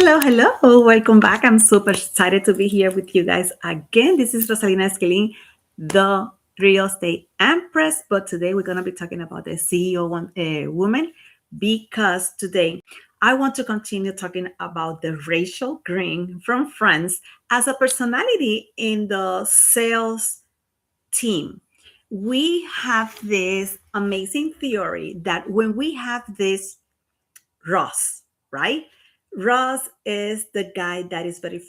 Hello. Welcome back. I'm super excited to be here with you guys again. This is Rosalina Esquilin, the real estate empress. But today we're going to be talking about the CEO woman because today I want to continue talking about the Rachel Green from Friends as a personality in the sales team. We have this amazing theory that when we have this Ross, right? Ross is the guy that is very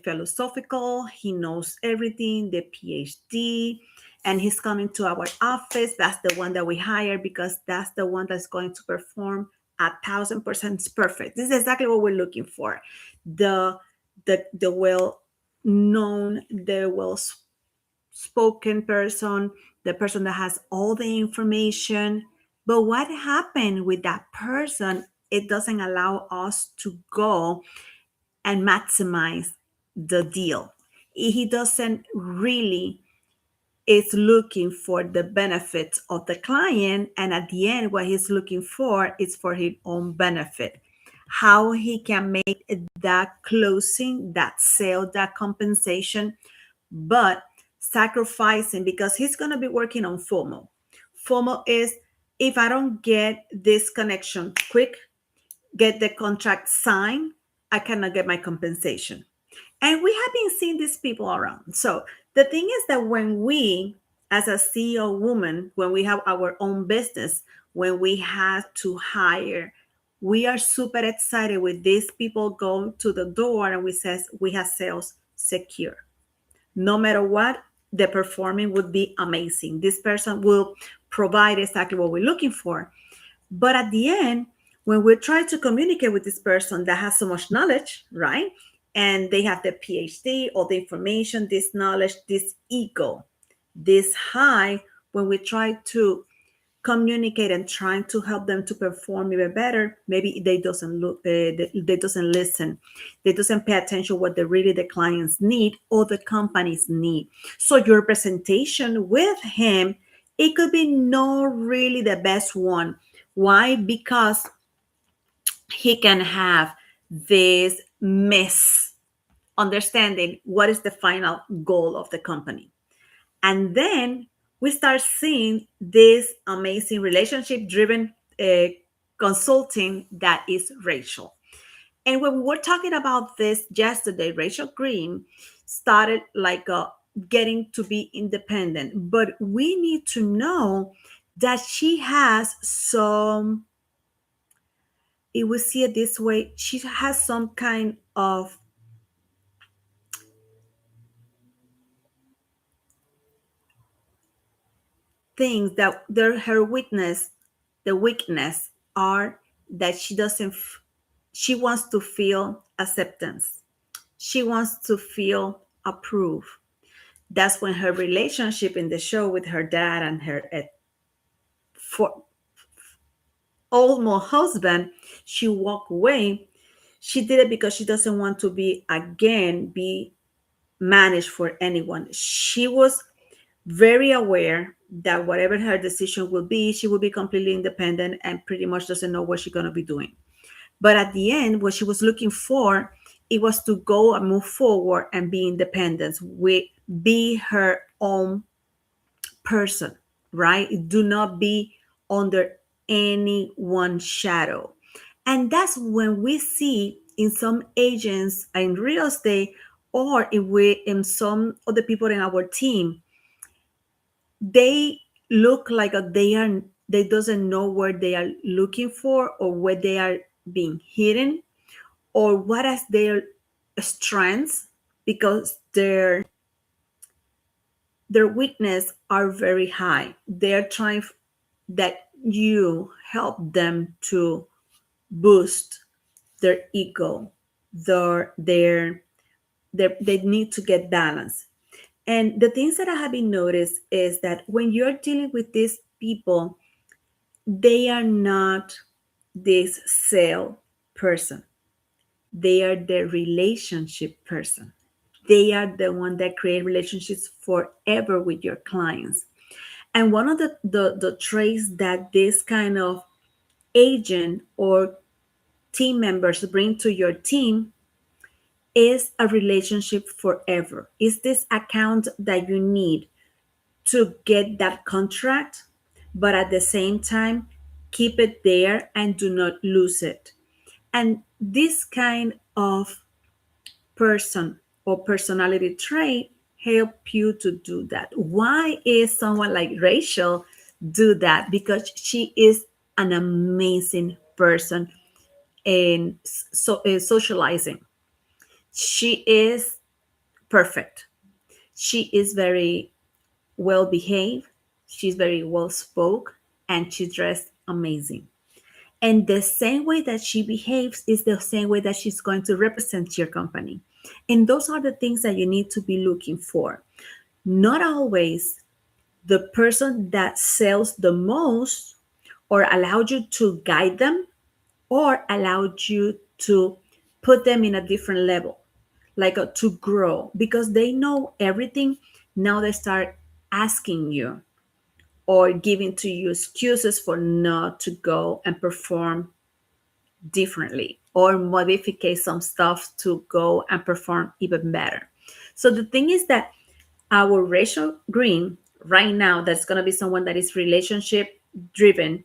philosophical. He knows everything, the PhD, and he's coming to our office. That's the one that we hire because that's the one that's going to perform 1,000% perfect. This is exactly what we're looking for. The the well known, the well spoken person, the person that has all the information. But what happened with that person? It doesn't allow us to go and maximize the deal. He doesn't really is looking for the benefit of the client, and at the end what he's looking for is for his own benefit, how he can make that closing, that sale, that compensation, but sacrificing because he's going to be working on FOMO is, if I don't get this connection quick, get the contract signed, I cannot get my compensation. And we have been seeing these people around. So the thing is that when we, as a CEO woman, when we have our own business, when we have to hire, we are super excited with these people go to the door and we says we have sales secure. No matter what, the performing would be amazing. This person will provide exactly what we're looking for. But at the end, when we try to communicate with this person that has so much knowledge, right? And they have the PhD, all the information, this knowledge, this ego, this high, when we try to communicate and trying to help them to perform even better, maybe they doesn't look, they doesn't listen, they doesn't pay attention what the really the clients need or the companies need. So your presentation with him, it could be not really the best one. Why? Because he can have this misunderstanding what is the final goal of the company. And then we start seeing this amazing relationship driven consulting that is Rachel. And when we were talking about this yesterday, Rachel Green started like getting to be independent, but we need to know that she has some, it will see it this way, she has some kind of things that they're her weakness, the weakness are that she doesn't she wants to feel acceptance, she wants to feel approved. That's when her relationship in the show with her dad and her for almost husband, she walked away. She did it because she doesn't want to be again be managed for anyone. She was very aware that whatever her decision will be, she will be completely independent and pretty much doesn't know what she's going to be doing. But at the end, what she was looking for, it was to go and move forward and be independent, be her own person, right? Do not be under any one shadow. And that's when we see in some agents in real estate or in some of the people in our team, they look like they doesn't know where they are looking for or where they are being hidden or what is their strengths, because their weakness are very high. They're trying that you help them to boost their ego, they need to get balance. And the things that I have been noticed is that when you're dealing with these people, they are not this sale person. They are the relationship person. They are the one that create relationships forever with your clients. And one of the traits that this kind of agent or team members bring to your team is a relationship forever. Is this account that you need to get that contract, but at the same time, keep it there and do not lose it. And this kind of person or personality trait help you to do that. Why is someone like Rachel do that? Because she is an amazing person in socializing. She is perfect. She is very well behaved, she's very well spoken, and she's dressed amazing. And the same way that she behaves is the same way that she's going to represent your company. And those are the things that you need to be looking for. Not always the person that sells the most or allowed you to guide them or allowed you to put them in a different level, like to grow because they know everything. Now they start asking you or giving to you excuses for not to go and perform differently or modify some stuff to go and perform even better. So the thing is that our Rachel Green right now, that's going to be someone that is relationship driven,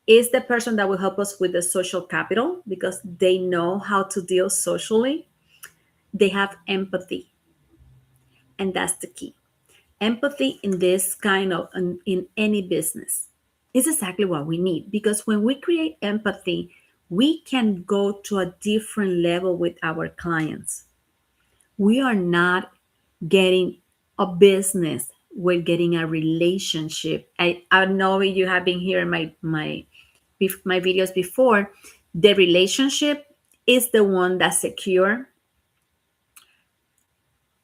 is the person that will help us with the social capital because they know how to deal socially. They have empathy, and that's the key. Empathy in this kind of in any business is exactly what we need because when we create empathy, we can go to a different level with our clients. We are not getting a business, we're getting a relationship. I know you have been hearing my videos before. The relationship is the one that secure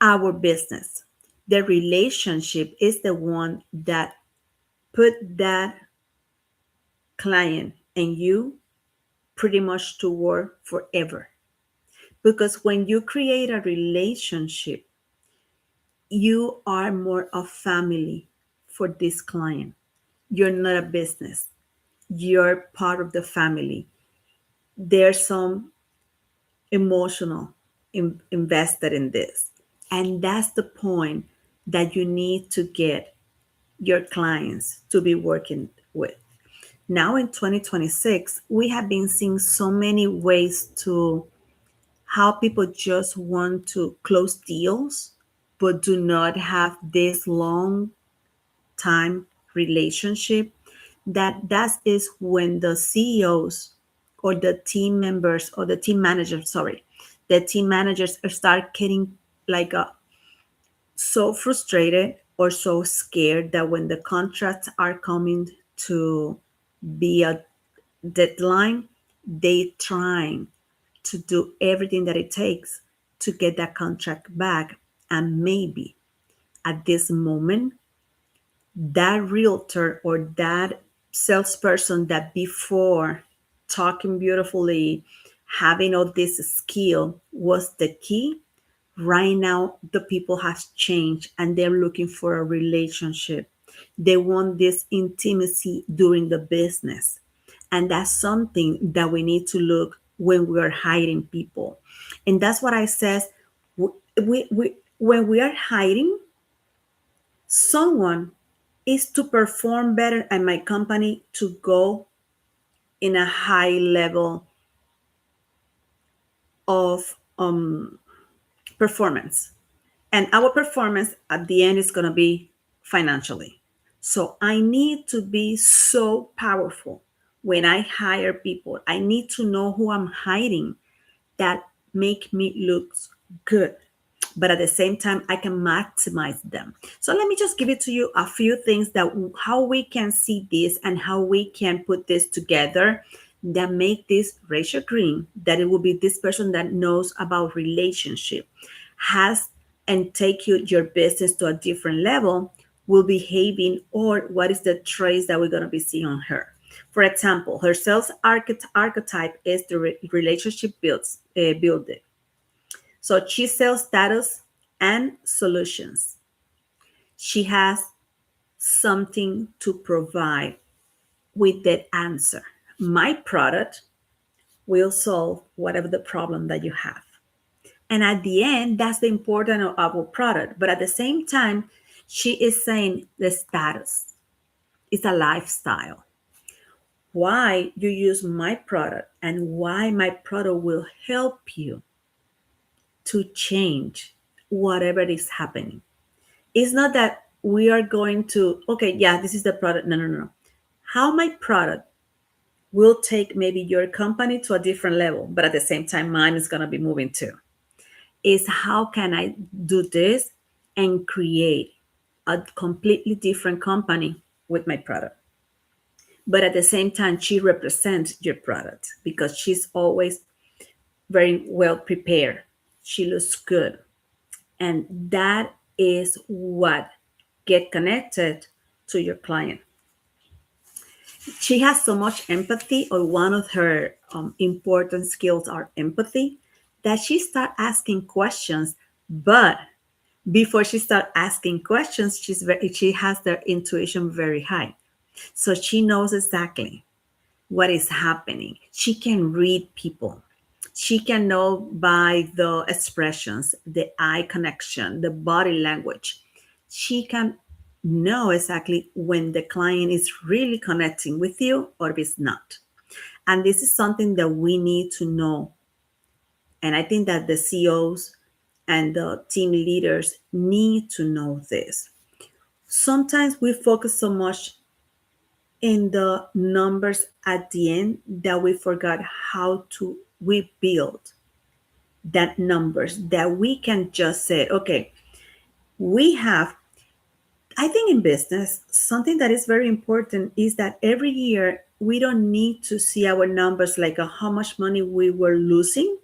our business. The relationship is the one that put that client and you pretty much to work forever. Because when you create a relationship, you are more of family for this client. You're not a business. You're part of the family. There's some emotional invested in this. And that's the point that you need to get your clients to be working with. Now in 2026, we have been seeing so many ways to how people just want to close deals, but do not have this long time relationship. That is when the CEOs or the team members or the team managers, sorry, the team managers start getting like so frustrated or so scared that when the contracts are coming to be a deadline, they trying to do everything that it takes to get that contract back. And maybe at this moment, that realtor or that salesperson that before talking beautifully, having all this skill was the key. Right now, the people has changed and they're looking for a relationship. They want this intimacy during the business. And that's something that we need to look when we are hiring people. And that's what I says. When we are hiring someone is to perform better at my company to go in a high level of performance. And our performance at the end is going to be financially. So I need to be so powerful when I hire people. I need to know who I'm hiring that make me look good, but at the same time I can maximize them. So let me just give it to you a few things that how we can see this and how we can put this together that make this Rachel Green, that it will be this person that knows about relationship, has and take your business to a different level, will behaving, or what is the traits that we're going to be seeing on her. For example, her sales archetype is the relationship builder. So she sells status and solutions. She has something to provide with that answer. My product will solve whatever the problem that you have. And at the end, that's the importance of our product. But at the same time, she is saying the status is a lifestyle. Why you use my product and why my product will help you to change whatever is happening. It's not that we are going to, okay, yeah, this is the product. No, no, no. How my product will take maybe your company to a different level, but at the same time, mine is going to be moving too. Is how can I do this and create a completely different company with my product? But at the same time, she represents your product because she's always very well prepared. She looks good. And that is what get connected to your client. She has so much empathy, or one of her important skills are empathy, that she start asking questions. But before she start asking questions, she has their intuition very high, so she knows exactly what is happening. She can read people. She can know by the expressions, the eye connection, the body language. She can know exactly when the client is really connecting with you or if it's not. And this is something that we need to know. And I think that the CEOs and the team leaders need to know this. Sometimes we focus so much in the numbers at the end that we forgot how to we build that numbers, that we can just say, okay, we have, I think in business something that is very important is that every year we don't need to see our numbers like how much money we were losing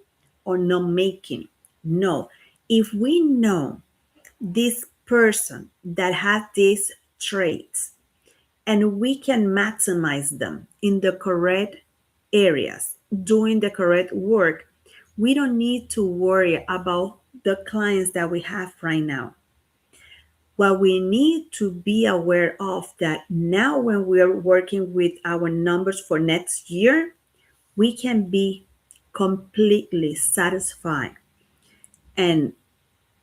or not making. No, if we know this person that has these traits and we can maximize them in the correct areas, doing the correct work, we don't need to worry about the clients that we have right now. What we need to be aware of that now when we are working with our numbers for next year, we can be completely satisfied and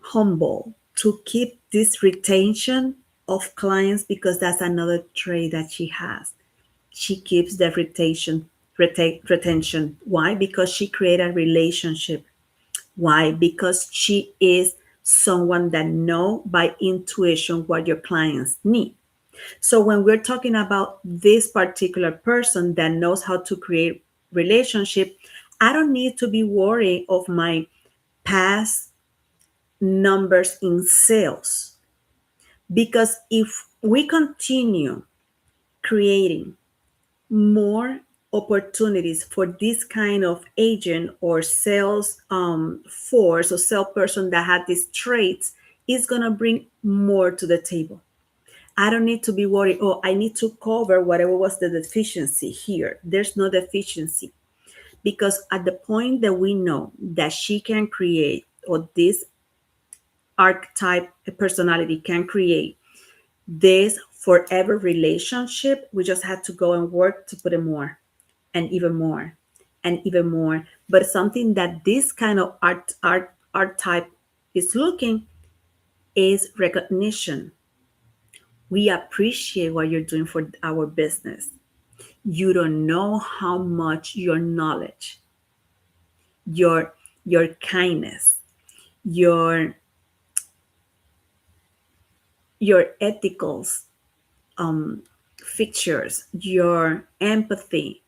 humble to keep this retention of clients, because that's another trait that she has. She keeps the retention. Why? Because she created a relationship. Why? Because she is someone that know by intuition what your clients need. So when we're talking about this particular person that knows how to create relationship, I don't need to be worried of my past numbers in sales, because if we continue creating more opportunities for this kind of agent or sales force or salesperson that had these traits, is going to bring more to the table. I don't need to be worried, oh, I need to cover whatever was the deficiency here. There's no deficiency, because at the point that we know that she can create, or this archetype personality can create this forever relationship, we just had to go and work to put it more and even more and even more. But something that this kind of art type is looking is recognition. We appreciate what you're doing for our business. You don't know how much your knowledge, your your kindness, your your ethicals features, your empathy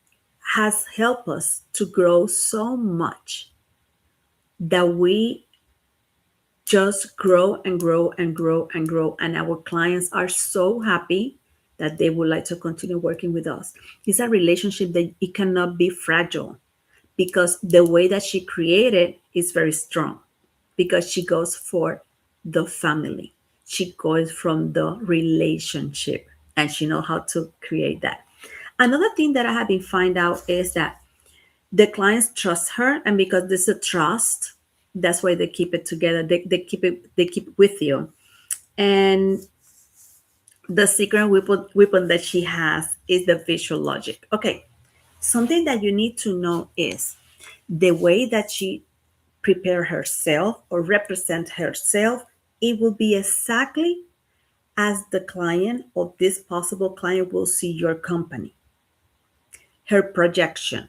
has helped us to grow so much that we just grow and grow and grow and grow. And our clients are so happy that they would like to continue working with us. It's a relationship that it cannot be fragile, because the way that she created is very strong, because she goes for the family. She goes from the relationship, and she know how to create that. Another thing that I have been find out is that the clients trust her, and because there's a trust, that's why they keep it together. They keep with you. And the secret weapon that she has is the visual logic. Okay, something that you need to know is the way that she prepare herself or represent herself, it will be exactly as the client or this possible client will see your company. Her projection,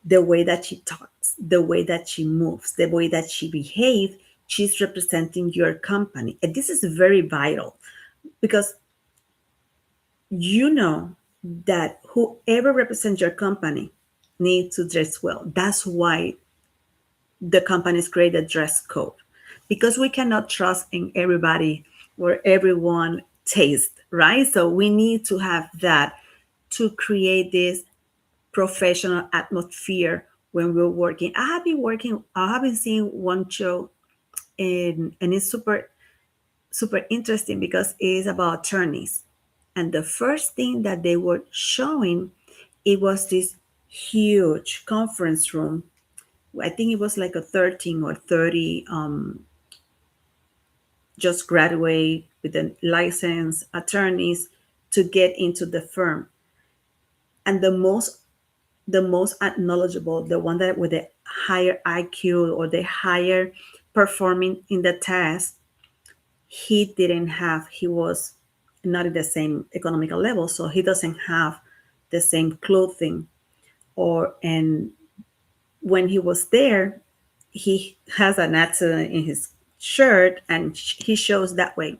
the way that she talks, the way that she moves, the way that she behaves, she's representing your company. And this is very vital because you know that whoever represents your company needs to dress well. That's why the companies create a dress code, because we cannot trust in everybody or everyone taste, right? So we need to have that to create this professional atmosphere when we're working. I have been seeing one show, and it's super interesting because it is about attorneys. And the first thing that they were showing, it was this huge conference room. I think it was like a 13 or 30 just graduate with a license attorneys to get into the firm. And the most knowledgeable, the one that with the higher IQ or the higher performing in the test, he was not at the same economical level, so he doesn't have the same clothing. Or and when he was there, he has an accident in his shirt and he shows that way,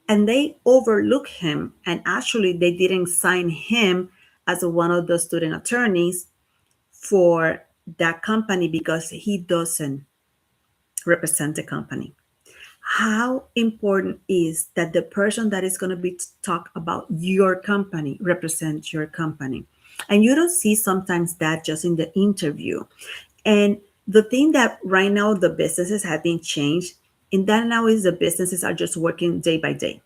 and they overlook him, and actually they didn't sign him as one of the student attorneys for that company because he doesn't represent the company. How important is that the person that is going to be talk about your company represents your company? And you don't see sometimes that just in the interview. And the thing that right now the businesses have been changed, and that now is the businesses are just working day by day,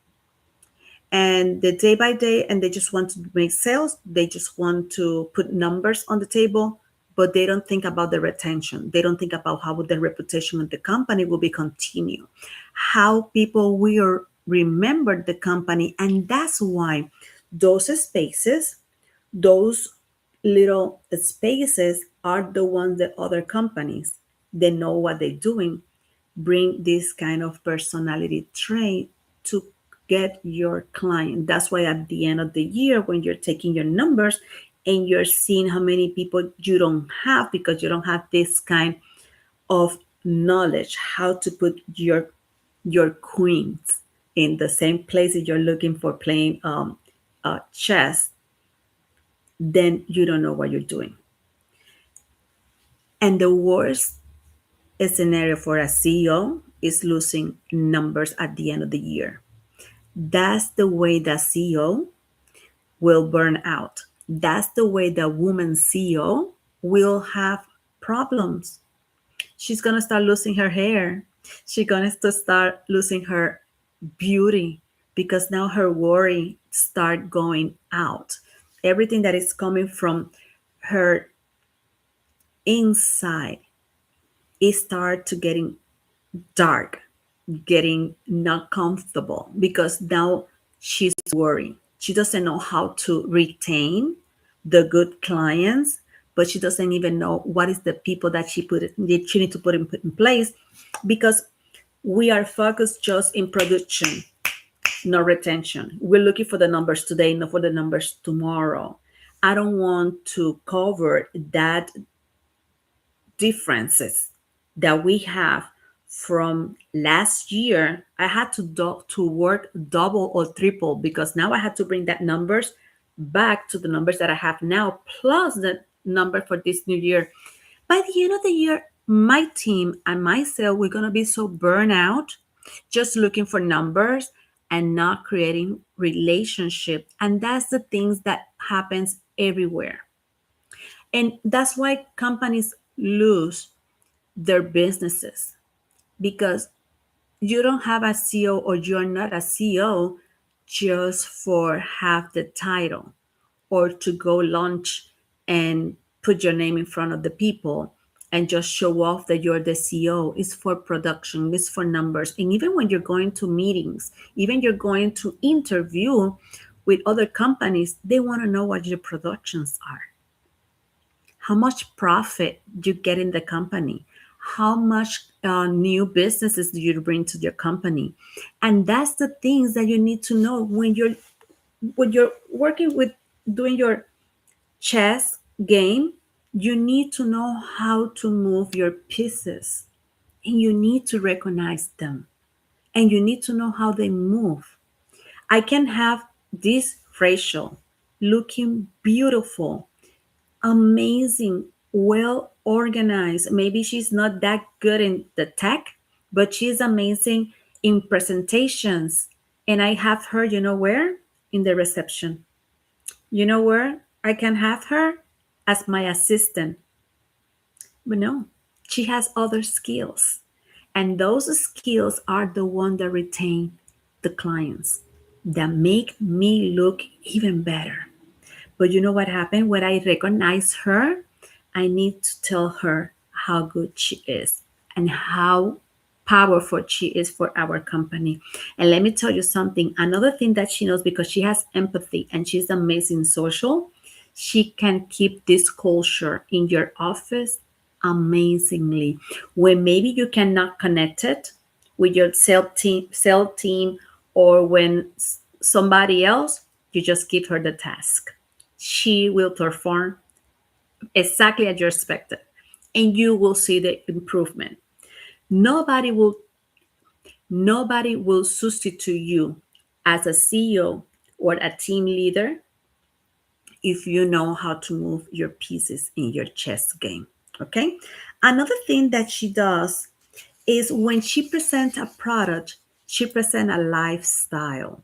and the day by day, and they just want to make sales, they just want to put numbers on the table, but they don't think about the retention, they don't think about how the reputation of the company will be continued, how people will remember the company. And that's why those spaces, those little spaces are the ones that other companies, they know what they're doing, bring this kind of personality trait to get your client. That's why at the end of the year, when you're taking your numbers and you're seeing how many people you don't have because you don't have this kind of knowledge, how to put your queens in the same place that you're looking for playing chess, then you don't know what you're doing. And the worst scenario for a CEO is losing numbers at the end of the year. That's the way the CEO will burn out. That's the way the woman CEO will have problems. She's going to start losing her hair. She's going to start losing her beauty because now her worry start going out. Everything that is coming from her inside, it start to getting dark, getting not comfortable because now she's worried. She doesn't know how to retain the good clients, but she doesn't even know what is the people that she need to put in place, because we are focused just in production, no retention. We're looking for the numbers today, not for the numbers tomorrow. I don't want to cover that differences that we have from last year. I had to work double or triple because now I had to bring that numbers back to the numbers that I have now, plus the number for this new year. By the end of the year, my team and myself, we're gonna be so burnt out, just looking for numbers and not creating relationship. And that's the things that happens everywhere. And that's why companies lose their businesses, because you don't have a CEO or you're not a CEO just for have the title or to go launch and put your name in front of the people and just show off that you're the CEO. It's for production, it's for numbers. And even when you're going to meetings, even you're going to interview with other companies, they want to know what your productions are. how much profit you get in the company, how much new businesses do you bring to your company. And that's the things that you need to know when you're working with doing your chess game. You need to know how to move your pieces, and you need to recognize them, and you need to know how they move. I can have this Rachel looking beautiful, amazing, well organized. Maybe she's not that good in the tech, but she's amazing in presentations. And I have her, you know where? In the reception. You know where I can have her? As my assistant. But no, she has other skills. And those skills are the one that retain the clients, that make me look even better. But you know what happened? When I recognize her, I need to tell her how good she is and how powerful she is for our company. And let me tell you something. Another thing that she knows, because she has empathy and she's amazing social, she can keep this culture in your office amazingly. When maybe you cannot connect it with your sales team, or when somebody else, you just give her the task. She will perform exactly as you expected, and you will see the improvement. Nobody will nobody will substitute you as a CEO or a team leader if you know how to move your pieces in your chess game. Okay. Another thing that she does is when she presents a product, she presents a lifestyle.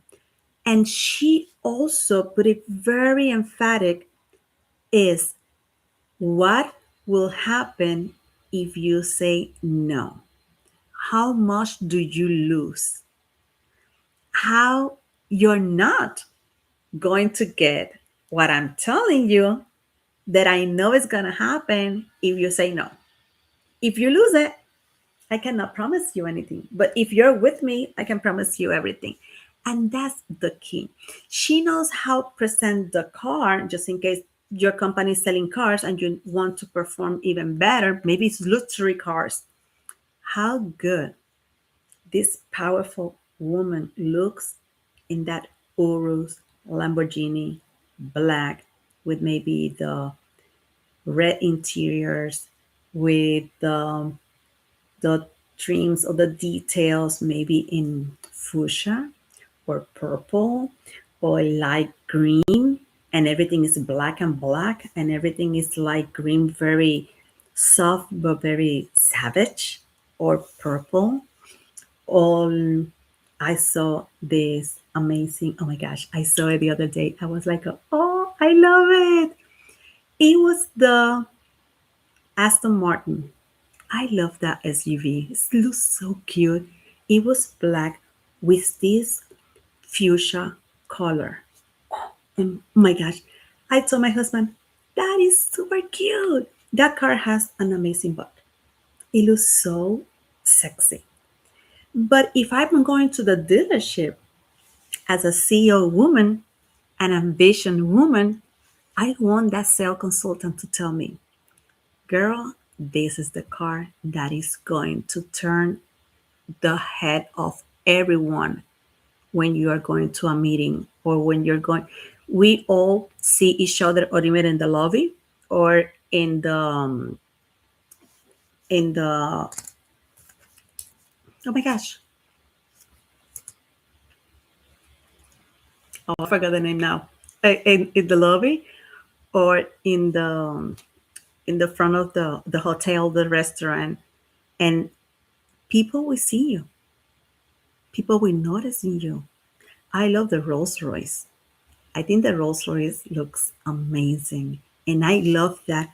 And she also put it very emphatic, is what will happen if you say no? How much do you lose? How you're not going to get what I'm telling you that I know is going to happen if you say no. If you lose it, I cannot promise you anything. But if you're with me, I can promise you everything. And that's the key. She knows how to present the car, just in case your company is selling cars and you want to perform even better. Maybe it's luxury cars. How good this powerful woman looks in that Urus Lamborghini black, with maybe the red interiors, with the trims or the details maybe in fuchsia or purple or light green, and everything is black and black, and everything is light green, very soft but very savage, or purple. All I saw this amazing, oh my gosh, I saw it the other day. I was like, oh, I love it. It was the Aston Martin. I love that SUV. It looks so cute. It was black with this fuchsia color. And oh my gosh, I told my husband, that is super cute. That car has an amazing butt. It looks so sexy. But if I'm going to the dealership as a CEO woman, an ambition woman, I want that sales consultant to tell me, girl, this is the car that is going to turn the head of everyone when you are going to a meeting, or when you're going. We all see each other, or even in the lobby, or in the oh my gosh, oh, I forgot the name now. In the lobby, or in the front of the hotel, the restaurant, and people will see you. People will notice in you. I love the Rolls Royce. I think the Rolls Royce looks amazing. And I love that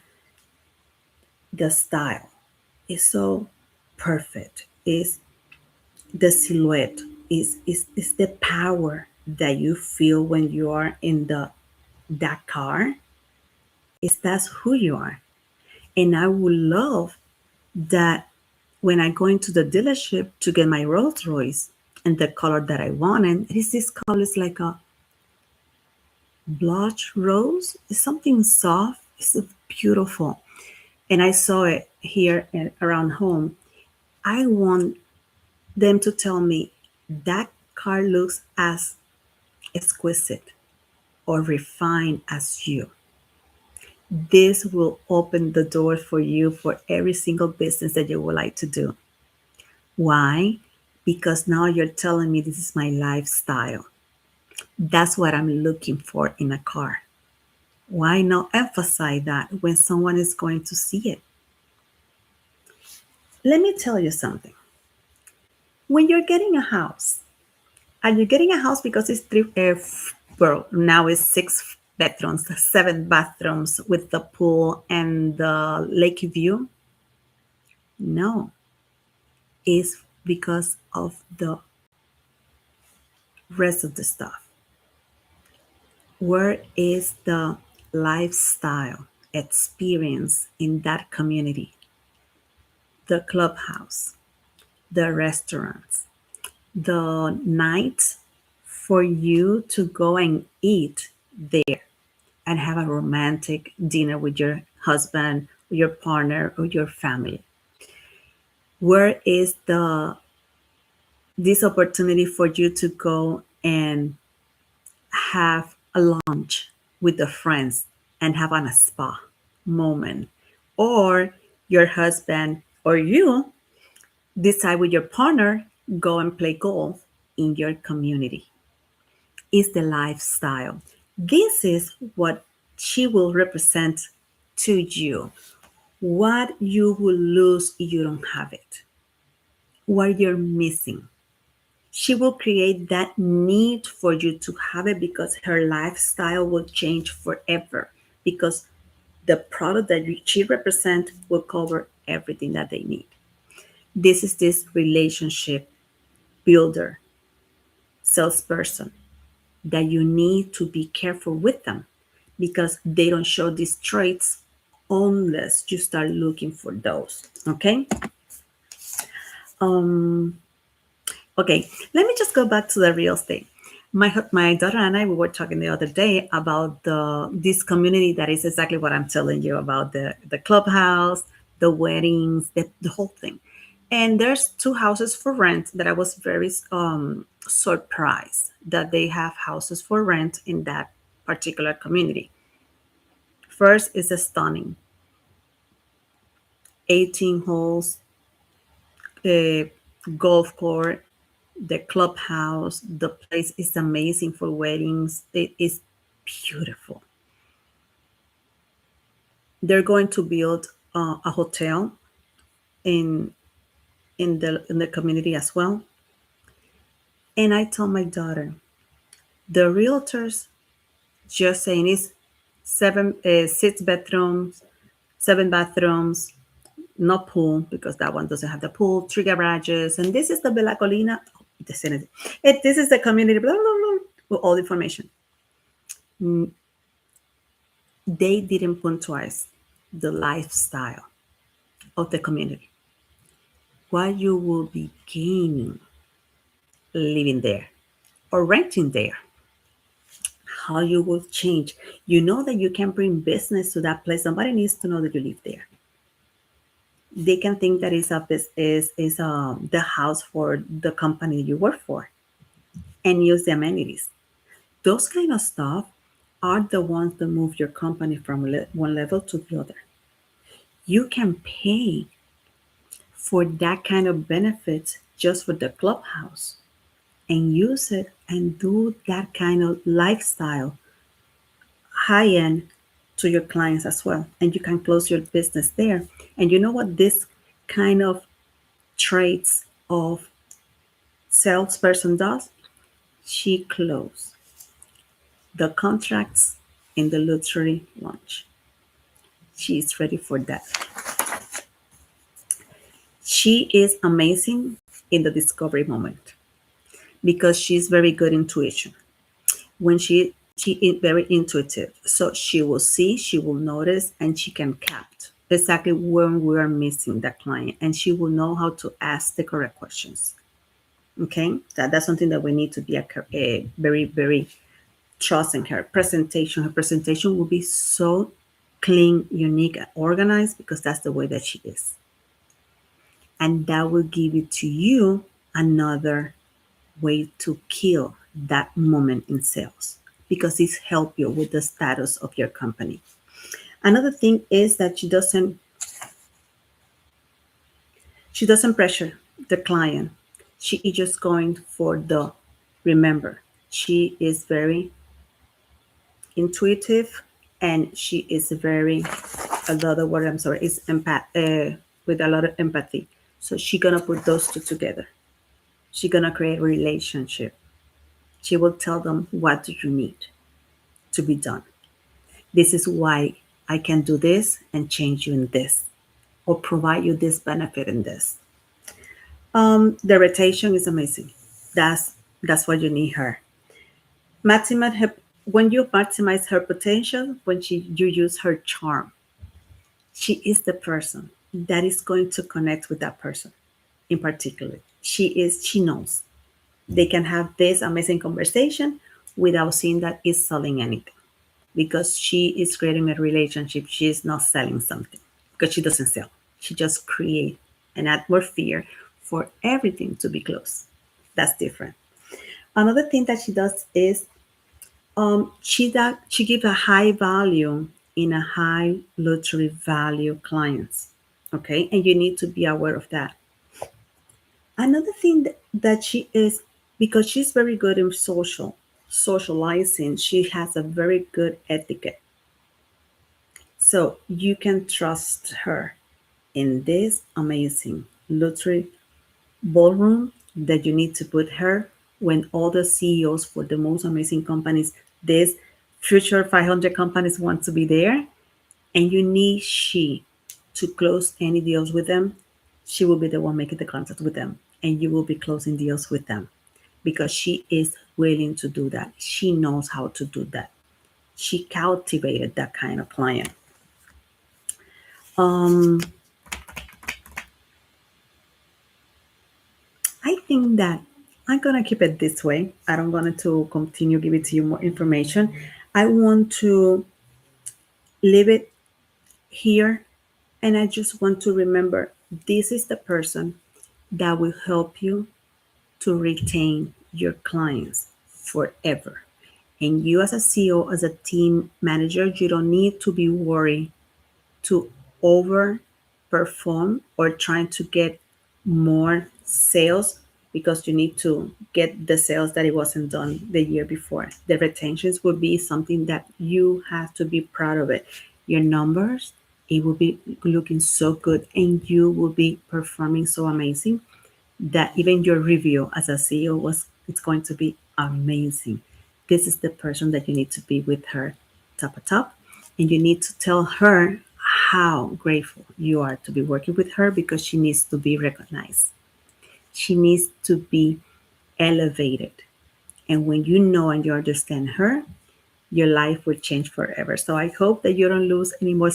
the style is so perfect. Is the silhouette, is the power that you feel when you are in the that car. Is that's who you are. And I would love that when I go into the dealership to get my Rolls Royce, and the color that I wanted, is this color is like a blush rose. It's something soft, It's beautiful. And I saw it here around home. I want them to tell me that car looks as exquisite or refined as you. This will open the door for you for every single business that you would like to do. Why? Because now you're telling me this is my lifestyle. That's what I'm looking for in a car. Why not emphasize that when someone is going to see it? Let me tell you something. When you're getting a house, are you getting a house because it's well, now it's 6 bedrooms, 7 bathrooms with the pool and the lake view? No, it's because of the rest of the stuff. Where is the lifestyle experience in that community? The clubhouse, the restaurants, the night for you to go and eat there and have a romantic dinner with your husband, your partner, or your family. Where is the this opportunity for you to go and have a lunch with the friends and have a spa moment? Or your husband or you decide with your partner, go and play golf in your community. Is the lifestyle. This is what she will represent to you. What you will lose if you don't have it. What you're missing. She will create that need for you to have it because her lifestyle will change forever. Because the product that she represents will cover everything that they need. This is this relationship builder, salesperson that you need to be careful with them because they don't show these traits unless you start looking for those. Okay. Um, okay. Let me just go back to the real estate. My daughter and I we were talking the other day about the this community that is exactly what I'm telling you about the clubhouse, the weddings, the whole thing. And there's 2 houses for rent that I was very surprised that they have houses for rent in that particular community. First is a stunning 18 holes, the golf court, the clubhouse. The place is amazing for weddings. It is beautiful. They're going to build a hotel in in the community as well. And I told my daughter, the realtors just saying is 6 bedrooms, 7 bathrooms, no pool because that one doesn't have the pool, 3 garages, and this is the Bella Colina. This is the community, blah, blah, blah, with all the information. They didn't punctualize the lifestyle of the community. What you will be gaining living there or renting there, how you will change. You know that you can bring business to that place. Somebody needs to know that you live there. They can think that is the house for the company you work for and use the amenities. Those kind of stuff are the ones that move your company from one level to the other. You can pay for that kind of benefits just for the clubhouse and use it and do that kind of lifestyle high end to your clients as well. And you can close your business there. And you know what this kind of traits of salesperson does? She closed the contracts in the luxury launch. She is ready for that. She is amazing in the discovery moment because she's very good intuition. When she is very intuitive, so she will see, she will notice, and she can capture exactly when we are missing that client, and she will know how to ask the correct questions. Okay, that's something that we need to be a very trust in her presentation. Her presentation will be so clean, unique, and organized because that's the way that she is. And that will give it to you another way to kill that moment in sales because it's help you with the status of your company. Another thing is that she doesn't pressure the client. She is just going for the remember. She is very intuitive and she is very another word I'm sorry is with a lot of empathy. So she gonna put those two together. She gonna create a relationship. She will tell them what do you need to be done. This is why I can do this and change you in this or provide you this benefit in this. The rotation is amazing. That's why you need her. Maximize her when you maximize her potential, when you use her charm. She is the person that is going to connect with that person in particular. She knows. They can have this amazing conversation without seeing that it's selling anything. Because she is creating a relationship. She is not selling something because she doesn't sell. She just create an atmosphere for everything to be close. That's different. Another thing that she does is she gives a high value in a high luxury value clients. Okay, and you need to be aware of that. Another thing that she is because she's very good in socializing. She has a very good etiquette. So you can trust her in this amazing luxury ballroom that you need to put her when all the CEOs for the most amazing companies, these future 500 companies want to be there, and you need she to close any deals with them. She will be the one making the contact with them, and you will be closing deals with them because she is willing to do that. She knows how to do that. She cultivated that kind of client. Um, I think that I'm gonna keep it this way. I don't want to continue giving to you more information. I want to leave it here, and I just want to remember this is the person that will help you to retain your clients forever. And you, as a CEO, as a team manager, you don't need to be worried to overperform or trying to get more sales because you need to get the sales that it wasn't done the year before. The retentions will be something that you have to be proud of it. Your numbers, it will be looking so good and you will be performing so amazing that even your review as a CEO was it's going to be amazing. This is the person that you need to be with her top of top. And you need to tell her how grateful you are to be working with her because she needs to be recognized. She needs to be elevated. And when you know and you understand her, your life will change forever. So I hope that you don't lose any more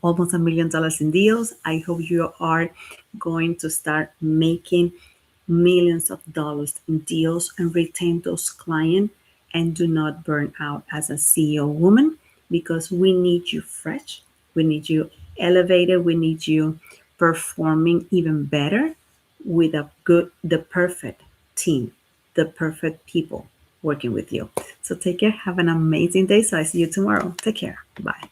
almost $1 million in deals. I hope you are going to start making millions of dollars in deals and retain those clients and do not burn out as a CEO woman because we need you fresh. We need you elevated. We need you performing even better with the perfect team, the perfect people working with you. So take care. Have an amazing day. So I see you tomorrow. Take care. Bye.